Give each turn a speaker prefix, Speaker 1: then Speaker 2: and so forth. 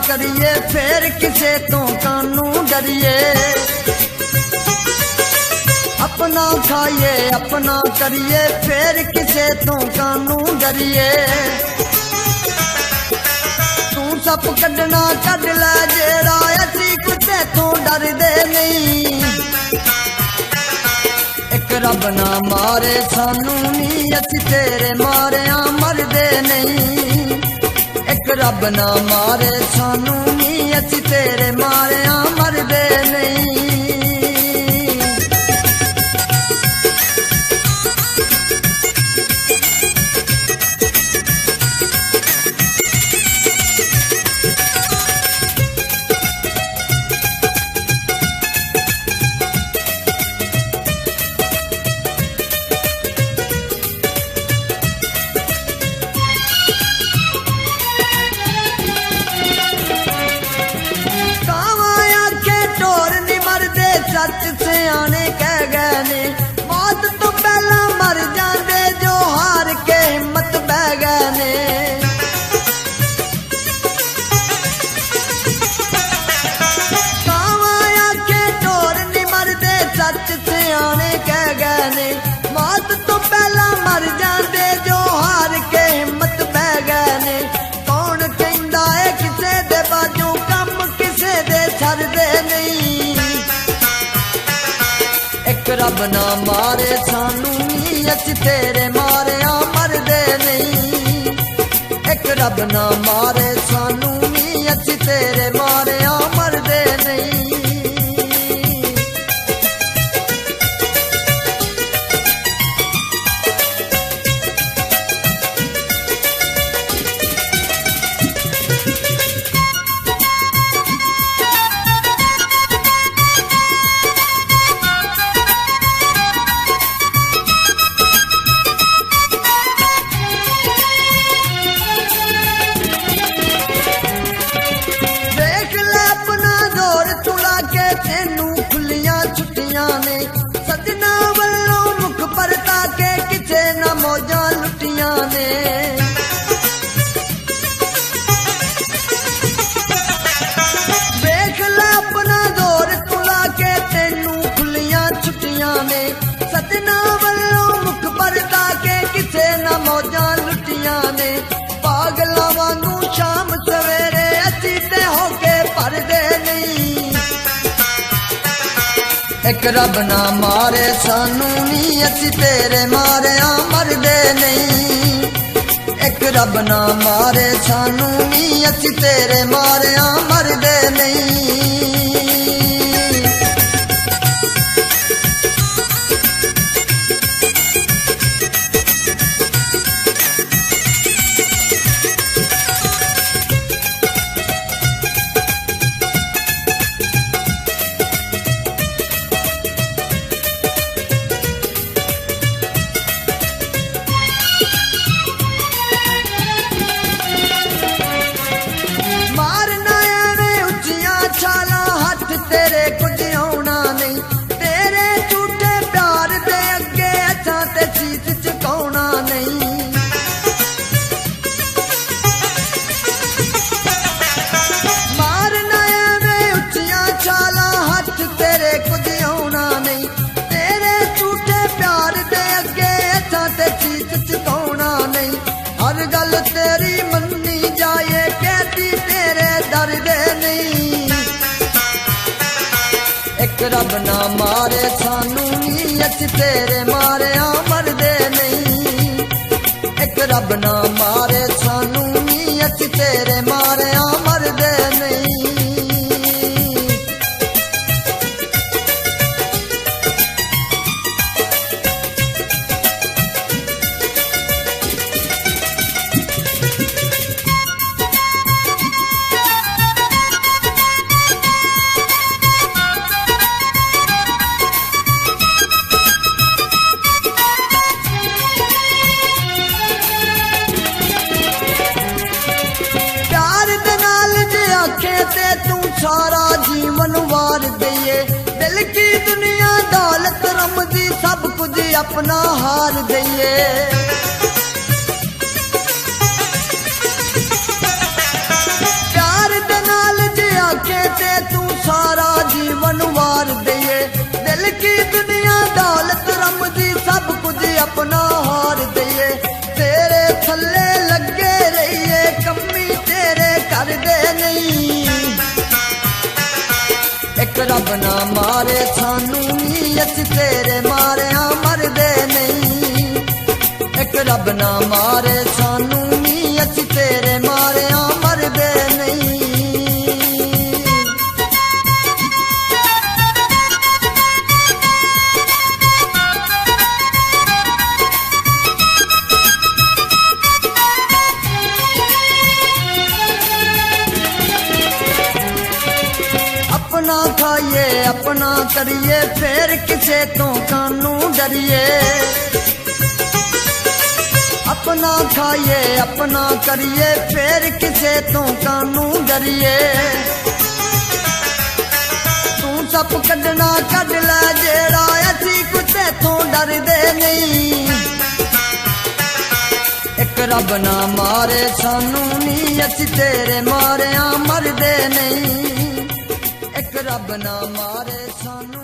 Speaker 1: करिए फिर किसे तो कानू डरिए। अपना खाइए अपना करिए फिर किसे तो कानू डरिए। तू सप कढ़ना कढ़ लै जेड़ा असी कुत्ते तो डरदे नहीं। एक रब ना मारे सानू नी असी तेरे मारिया मरदे नहीं। एक रब ना मारे सानू नी असी तेरे मारिया मरदे नहीं। सच सियाने कह गए ने मौत तो पहला मर जाते जो हार के हिम्मत बह गए ने। कावाया के टोर नहीं मरदे सच सियाने कह गए ने मौत तो पहला मर जाते जो हार के हिम्मत बह गए ने। कौन कहंदा है किसे दे बाजू कम किसे दे छड़दे नहीं। एक रब ना मारे सानू नी असी तेरे मारिया मरदे नहीं। एक रब ना मारे सानू नी असी तेरे मारिया मरदे नहीं। सजना वल्लों मुख परता के किसे न मौजा लुटिया ने। देख लै अपना दौर तुला के तेनू खुलियां छुट्टियां ने। सजना वल्लों मुख परता के किसे न मौजा लुटिया ने। पागला वांगू शाम सवेरे असी ते होके परदे नहीं। एक रब ना मारे सानू नी असी तेरे मारिया मरदे नहीं। एक रब ना मारे सानू नी असी तेरे मारिया मरदे नहीं। तेरे कुछ होना नहीं तेरे झूठे प्यार दे अगे असा ते शीश झुकाउणा नहीं। मारना एवें उच्चियां छालां हथ तेरे कुछ होना नहीं। तेरे झूठे प्यार दे अगे असा ते शीश झुकाउणा नहीं। हर गल तेरी मन्नी जाए कहती तेरे डरदे नहीं। एक रब ना मारे सानू नी असी तेरे मारिया मरदे नहीं। एक रब ना मारे सानू नी असी तेरे मारिया मरदे नहीं। ते तू सारा जीवन वार दइए। दिल की दुनिया दौलत रमदी सब कुछ अपना हार दइए। प्यार दे नाल एक रब ना मारे सानू नी असी तेरे मारिया मरदे नहीं एक रब ना मारे सानू नी असी तेरे मारिया मरदे नहीं अपना खाइए अपना करिए फिर किसे तो कानू डरिए अपना खाइए अपना करिए फिर किसे तो कानू डरिए तू सब कढ़ना कढ़ लै जेड़ा असी कुत्ते तो डरदे नहीं एक रब ना मारे सानू नी असी तेरे मारिया मरदे नहीं एक रब ना मारे सानू